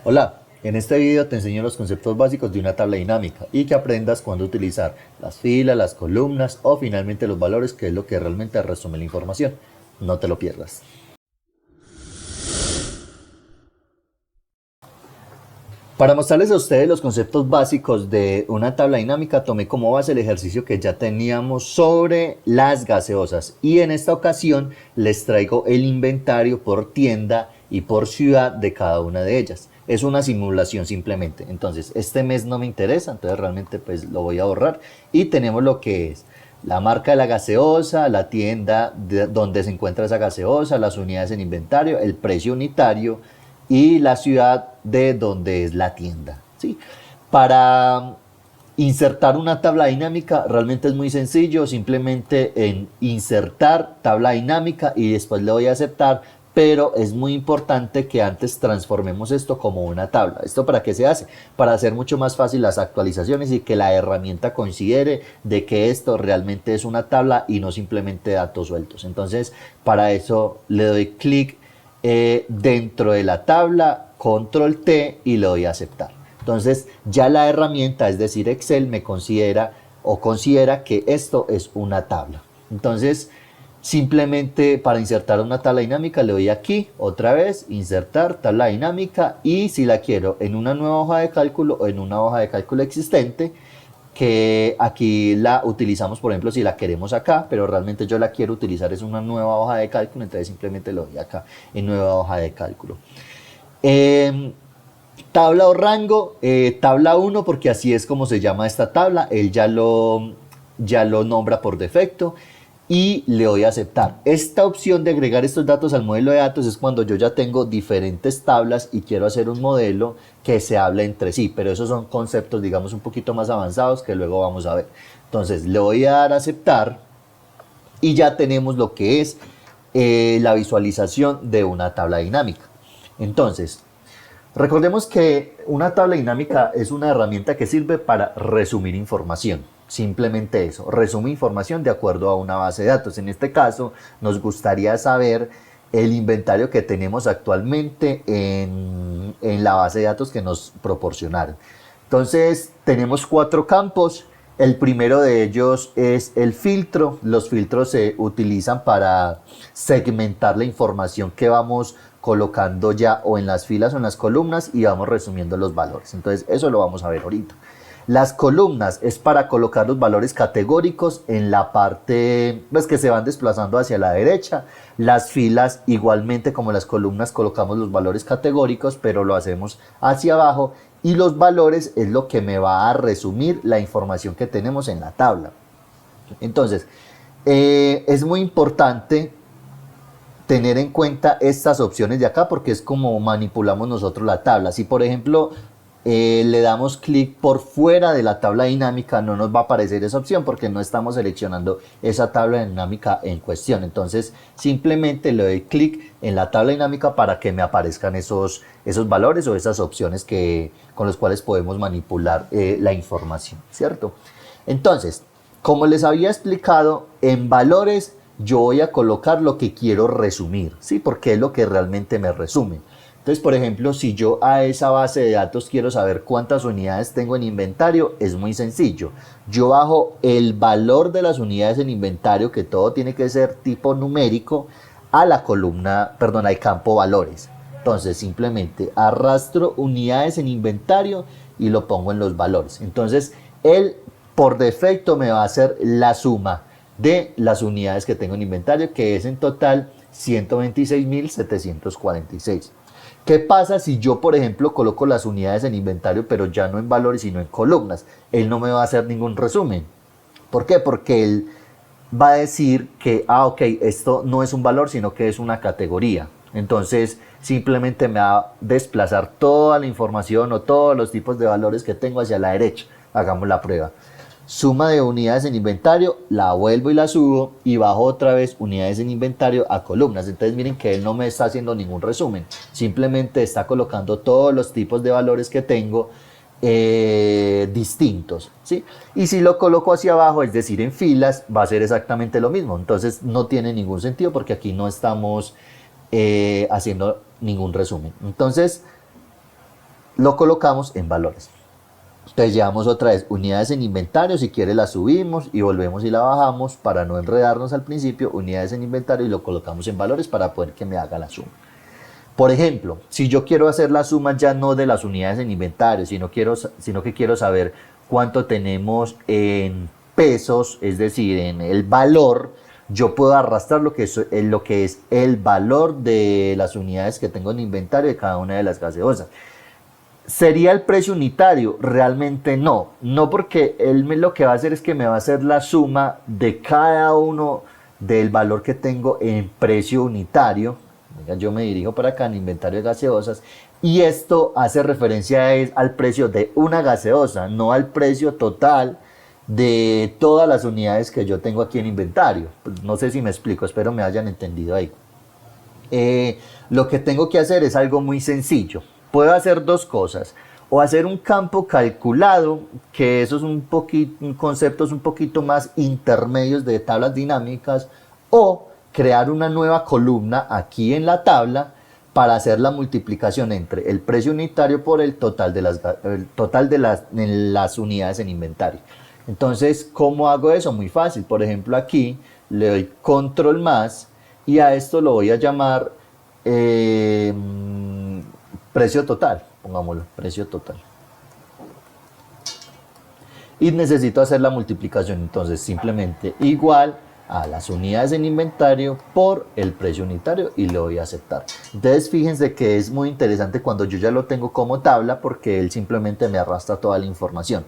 Hola, en este video te enseño los conceptos básicos de una tabla dinámica y que aprendas cuándo utilizar las filas, las columnas o finalmente los valores, que es lo que realmente resume la información. No te lo pierdas. Para mostrarles a ustedes los conceptos básicos de una tabla dinámica, tomé como base el ejercicio que ya teníamos sobre las gaseosas y en esta ocasión les traigo el inventario por tienda y por ciudad de cada una de ellas. Es una simulación simplemente, entonces este mes no me interesa, entonces realmente pues lo voy a borrar y tenemos lo que es la marca de la gaseosa, la tienda donde se encuentra esa gaseosa, las unidades en inventario, el precio unitario y la ciudad de donde es la tienda, ¿sí? Para insertar una tabla dinámica realmente es muy sencillo, simplemente en insertar tabla dinámica y después le doy a aceptar, pero es muy importante que antes transformemos esto como una tabla. ¿Esto para qué se hace? Para hacer mucho más fácil las actualizaciones y que la herramienta considere de que esto realmente es una tabla y no simplemente datos sueltos. Entonces, para eso le doy clic dentro de la tabla, control T y le doy a aceptar. Entonces ya la herramienta, es decir Excel, me considera que esto es una tabla. Entonces simplemente para insertar una tabla dinámica le doy aquí otra vez, insertar tabla dinámica, y si la quiero en una nueva hoja de cálculo o en una hoja de cálculo existente, que aquí la utilizamos por ejemplo si la queremos acá, pero realmente yo la quiero utilizar es una nueva hoja de cálculo, entonces simplemente lo doy acá en nueva hoja de cálculo. Tabla o rango, tabla 1 porque así es como se llama esta tabla, él ya lo nombra por defecto y le doy a aceptar. Esta opción de agregar estos datos al modelo de datos es cuando yo ya tengo diferentes tablas y quiero hacer un modelo que se hable entre sí, pero esos son conceptos digamos un poquito más avanzados que luego vamos a ver. Entonces le voy a dar a aceptar y ya tenemos lo que es la visualización de una tabla dinámica. Entonces, recordemos que una tabla dinámica es una herramienta que sirve para resumir información. Simplemente eso, resume información de acuerdo a una base de datos. En este caso, nos gustaría saber el inventario que tenemos actualmente en la base de datos que nos proporcionaron. Entonces, tenemos 4 campos. El primero de ellos es el filtro. Los filtros se utilizan para segmentar la información que vamos colocando ya o en las filas o en las columnas y vamos resumiendo los valores. Entonces eso lo vamos a ver ahorita. Las columnas es para colocar los valores categóricos en la parte pues, que se van desplazando hacia la derecha. Las filas igualmente como las columnas colocamos los valores categóricos, pero lo hacemos hacia abajo. Y los valores es lo que me va a resumir la información que tenemos en la tabla. Entonces, es muy importante tener en cuenta estas opciones de acá porque es como manipulamos nosotros la tabla. Si por ejemplo le damos clic por fuera de la tabla dinámica, no nos va a aparecer esa opción porque no estamos seleccionando esa tabla dinámica en cuestión. Entonces simplemente le doy clic en la tabla dinámica para que me aparezcan esos valores o esas opciones con los cuales podemos manipular la información, ¿cierto? Entonces, como les había explicado, en valores yo voy a colocar lo que quiero resumir, ¿sí? Porque es lo que realmente me resume. Entonces, por ejemplo, si yo a esa base de datos quiero saber cuántas unidades tengo en inventario, es muy sencillo. Yo bajo el valor de las unidades en inventario, que todo tiene que ser tipo numérico, a la columna, perdón, al campo valores. Entonces, simplemente arrastro unidades en inventario y lo pongo en los valores. Entonces, él por defecto me va a hacer la suma de las unidades que tengo en inventario, que es en total 126.746. ¿Qué pasa si yo, por ejemplo, coloco las unidades en inventario, pero ya no en valores, sino en columnas? Él no me va a hacer ningún resumen. ¿Por qué? Porque él va a decir que, ok, esto no es un valor, sino que es una categoría. Entonces, simplemente me va a desplazar toda la información o todos los tipos de valores que tengo hacia la derecha. Hagamos la prueba. Suma de unidades en inventario, la vuelvo y la subo y bajo otra vez unidades en inventario a columnas. Entonces miren que él no me está haciendo ningún resumen, simplemente está colocando todos los tipos de valores que tengo distintos, ¿sí? Y si lo coloco hacia abajo, es decir en filas, va a ser exactamente lo mismo. Entonces no tiene ningún sentido porque aquí no estamos haciendo ningún resumen. Entonces lo colocamos en valores. Entonces llevamos otra vez unidades en inventario, si quiere la subimos y volvemos y la bajamos para no enredarnos al principio, unidades en inventario y lo colocamos en valores para poder que me haga la suma. Por ejemplo, si yo quiero hacer la suma ya no de las unidades en inventario, sino que quiero saber cuánto tenemos en pesos, es decir, en el valor, yo puedo arrastrar lo que es el valor de las unidades que tengo en inventario de cada una de las gaseosas. ¿Sería el precio unitario? Realmente no. No, porque él lo que va a hacer es que me va a hacer la suma de cada uno del valor que tengo en precio unitario. Yo me dirijo para acá en inventario de gaseosas y esto hace referencia al precio de una gaseosa, no al precio total de todas las unidades que yo tengo aquí en inventario. Pues no sé si me explico, espero me hayan entendido ahí. Lo que tengo que hacer es algo muy sencillo. Puedo hacer dos cosas, o hacer un campo calculado, que eso es un conceptos un poquito más intermedios de tablas dinámicas, o crear una nueva columna aquí en la tabla para hacer la multiplicación entre el precio unitario por el total de las unidades en inventario. Entonces, ¿cómo hago eso? Muy fácil. Por ejemplo, aquí le doy control más y a esto lo voy a llamar precio total, pongámoslo, precio total. Y necesito hacer la multiplicación, entonces simplemente igual a las unidades en inventario por el precio unitario y le voy a aceptar. Entonces fíjense que es muy interesante cuando yo ya lo tengo como tabla porque él simplemente me arrastra toda la información.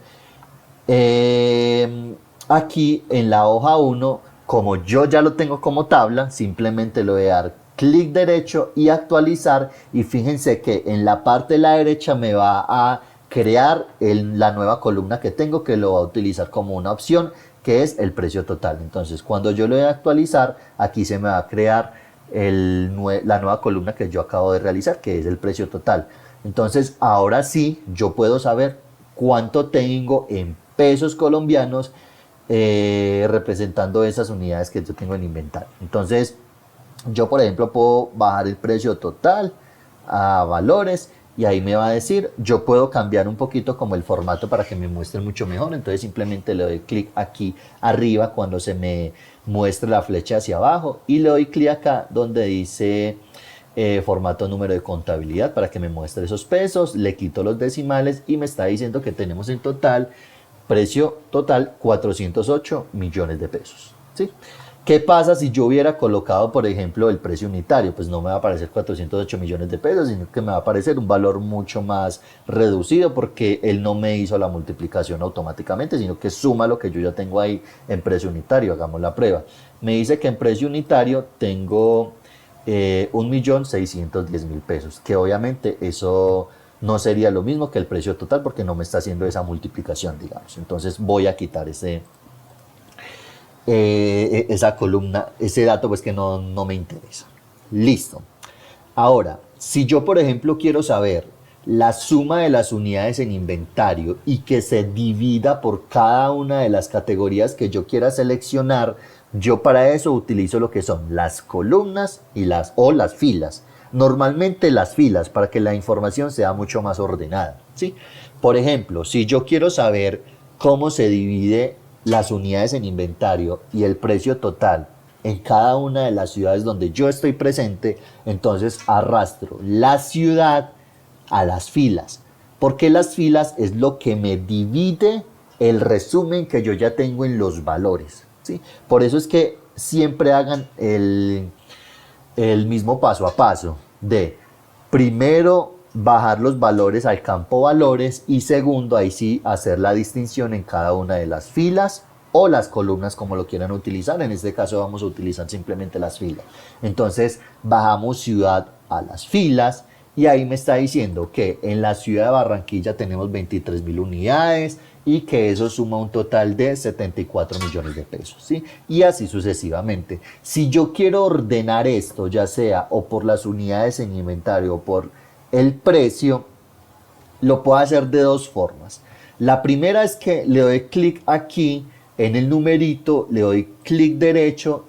Aquí en la hoja 1, como yo ya lo tengo como tabla, simplemente le voy a dar clic derecho y actualizar y fíjense que en la parte de la derecha me va a crear la nueva columna que tengo que lo va a utilizar como una opción que es el precio total. Entonces cuando yo le doy a actualizar aquí se me va a crear la nueva columna que yo acabo de realizar que es el precio total. Entonces ahora sí yo puedo saber cuánto tengo en pesos colombianos representando esas unidades que yo tengo en inventario. Entonces yo, por ejemplo, puedo bajar el precio total a valores y ahí me va a decir, yo puedo cambiar un poquito como el formato para que me muestre mucho mejor. Entonces simplemente le doy clic aquí arriba cuando se me muestre la flecha hacia abajo y le doy clic acá donde dice formato número de contabilidad para que me muestre esos pesos. Le quito los decimales y me está diciendo que tenemos en total, precio total, 408 millones de pesos. ¿Sí? ¿Qué pasa si yo hubiera colocado, por ejemplo, el precio unitario? Pues no me va a aparecer 408 millones de pesos, sino que me va a aparecer un valor mucho más reducido porque él no me hizo la multiplicación automáticamente, sino que suma lo que yo ya tengo ahí en precio unitario. Hagamos la prueba. Me dice que en precio unitario tengo 1.610.000 pesos, que obviamente eso no sería lo mismo que el precio total porque no me está haciendo esa multiplicación, digamos. Entonces voy a quitar esa columna, ese dato pues que no me interesa. Listo. Ahora, si yo por ejemplo quiero saber la suma de las unidades en inventario y que se divida por cada una de las categorías que yo quiera seleccionar, yo para eso utilizo lo que son las columnas y las filas. Normalmente las filas para que la información sea mucho más ordenada, ¿sí? Por ejemplo, si yo quiero saber cómo se divide las unidades en inventario y el precio total en cada una de las ciudades donde yo estoy presente, entonces arrastro la ciudad a las filas, porque las filas es lo que me divide el resumen que yo ya tengo en los valores, ¿sí? Por eso es que siempre hagan el mismo paso a paso de primero bajar los valores al campo valores y segundo, ahí sí, hacer la distinción en cada una de las filas o las columnas como lo quieran utilizar. En este caso vamos a utilizar simplemente las filas. Entonces bajamos ciudad a las filas y ahí me está diciendo que en la ciudad de Barranquilla tenemos 23.000 unidades y que eso suma un total de 74 millones de pesos, ¿sí? Y así sucesivamente. Si yo quiero ordenar esto, ya sea o por las unidades en inventario o por el precio, lo puedo hacer de dos formas. La primera es que le doy clic aquí en el numerito, le doy clic derecho,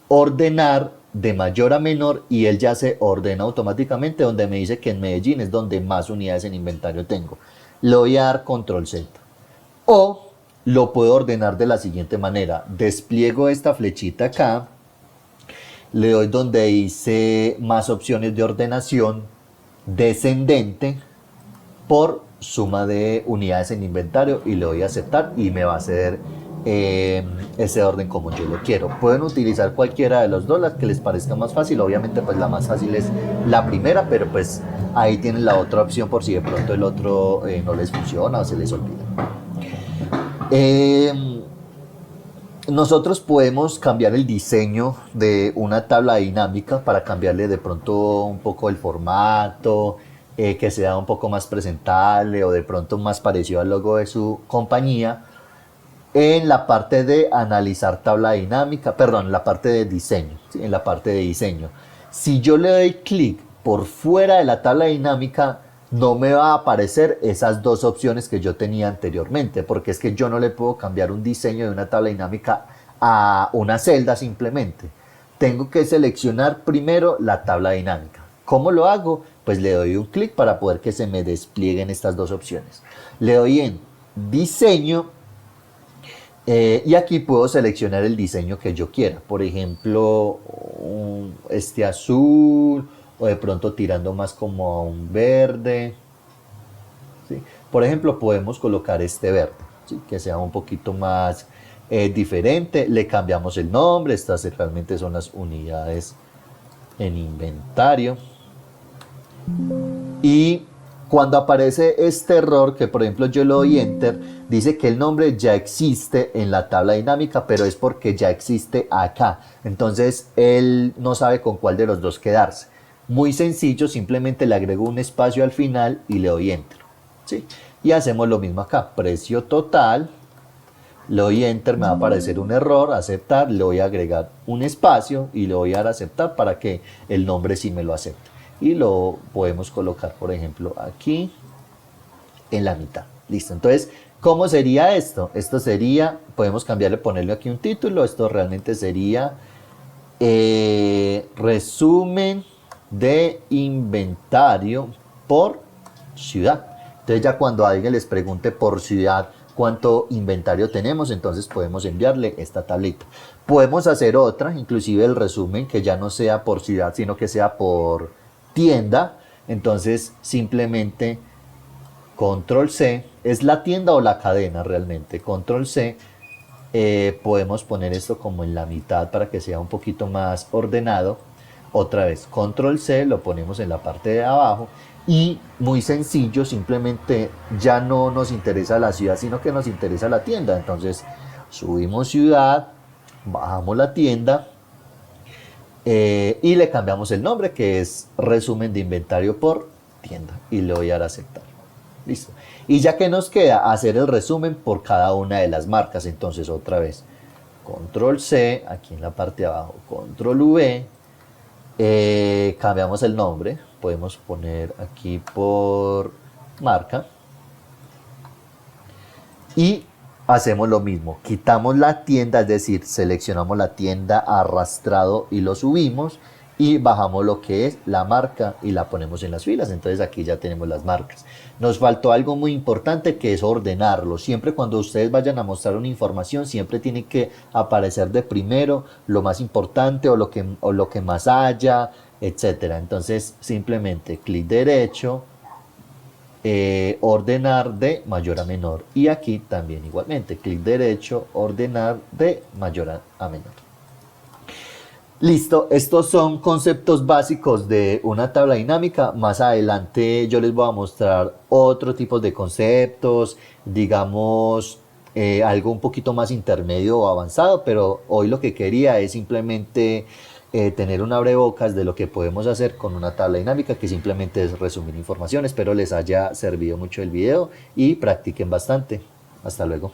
ordenar de mayor a menor y él ya se ordena automáticamente donde me dice que en Medellín es donde más unidades en inventario tengo. Le voy a dar control Z. O lo puedo ordenar de la siguiente manera. Despliego esta flechita acá, le doy donde dice más opciones de ordenación descendente por suma de unidades en inventario y le doy a aceptar y me va a hacer ese orden como yo lo quiero. Pueden utilizar cualquiera de los dos, las que les parezca más fácil. Obviamente pues la más fácil es la primera, pero pues ahí tienen la otra opción por si de pronto el otro no les funciona o se les olvida. Nosotros podemos cambiar el diseño de una tabla dinámica para cambiarle de pronto un poco el formato, que sea un poco más presentable o de pronto más parecido al logo de su compañía. En la parte de analizar tabla dinámica, perdón, la parte de diseño, ¿sí? En la parte de diseño. Si yo le doy clic por fuera de la tabla dinámica, no me va a aparecer esas dos opciones que yo tenía anteriormente, porque es que yo no le puedo cambiar un diseño de una tabla dinámica a una celda simplemente. Tengo que seleccionar primero la tabla dinámica. ¿Cómo lo hago? Pues le doy un clic para poder que se me desplieguen estas dos opciones. Le doy en diseño y aquí puedo seleccionar el diseño que yo quiera. Por ejemplo, este azul o de pronto tirando más como a un verde, ¿sí? Por ejemplo, podemos colocar este verde, ¿sí? Que sea un poquito más diferente. Le cambiamos el nombre. Estas realmente son las unidades en inventario. Y cuando aparece este error, que por ejemplo yo le doy enter, dice que el nombre ya existe en la tabla dinámica, pero es porque ya existe acá. Entonces él no sabe con cuál de los dos quedarse. Muy sencillo, simplemente le agrego un espacio al final y le doy enter, ¿sí? Y hacemos lo mismo acá, precio total, le doy enter, me va a aparecer un error, aceptar, le voy a agregar un espacio y le voy a dar a aceptar para que el nombre sí me lo acepte. Y lo podemos colocar, por ejemplo, aquí en la mitad. Listo. Entonces, ¿cómo sería esto? Esto sería, podemos cambiarle, ponerle aquí un título. Esto realmente sería resumen de inventario por ciudad. Entonces, ya cuando alguien les pregunte por ciudad cuánto inventario tenemos, entonces podemos enviarle esta tablita. Podemos hacer otra, inclusive el resumen, que ya no sea por ciudad, sino que sea por tienda. Entonces simplemente control C, es la tienda o la cadena realmente, control C, podemos poner esto como en la mitad para que sea un poquito más ordenado. Otra vez control C, lo ponemos en la parte de abajo y muy sencillo, simplemente ya no nos interesa la ciudad sino que nos interesa la tienda. Entonces subimos ciudad, bajamos la tienda y le cambiamos el nombre, que es resumen de inventario por tienda, y le voy a dar a aceptar. Listo. Y ya que nos queda hacer el resumen por cada una de las marcas. Entonces otra vez control C, aquí en la parte de abajo control V, cambiamos el nombre, podemos poner aquí por marca y hacemos lo mismo, quitamos la tienda, es decir, seleccionamos la tienda arrastrado y lo subimos y bajamos lo que es la marca y la ponemos en las filas. Entonces aquí ya tenemos las marcas. Nos faltó algo muy importante, que es ordenarlo. Siempre cuando ustedes vayan a mostrar una información, siempre tiene que aparecer de primero lo más importante o lo que más haya, etcétera. Entonces simplemente clic derecho, ordenar de mayor a menor, y aquí también igualmente clic derecho, ordenar de mayor a menor. Listo, estos son conceptos básicos de una tabla dinámica. Más adelante yo les voy a mostrar otro tipo de conceptos, digamos algo un poquito más intermedio o avanzado, pero hoy lo que quería es simplemente tener un abrebocas de lo que podemos hacer con una tabla dinámica, que simplemente es resumir información. Espero les haya servido mucho el video y practiquen bastante. Hasta luego.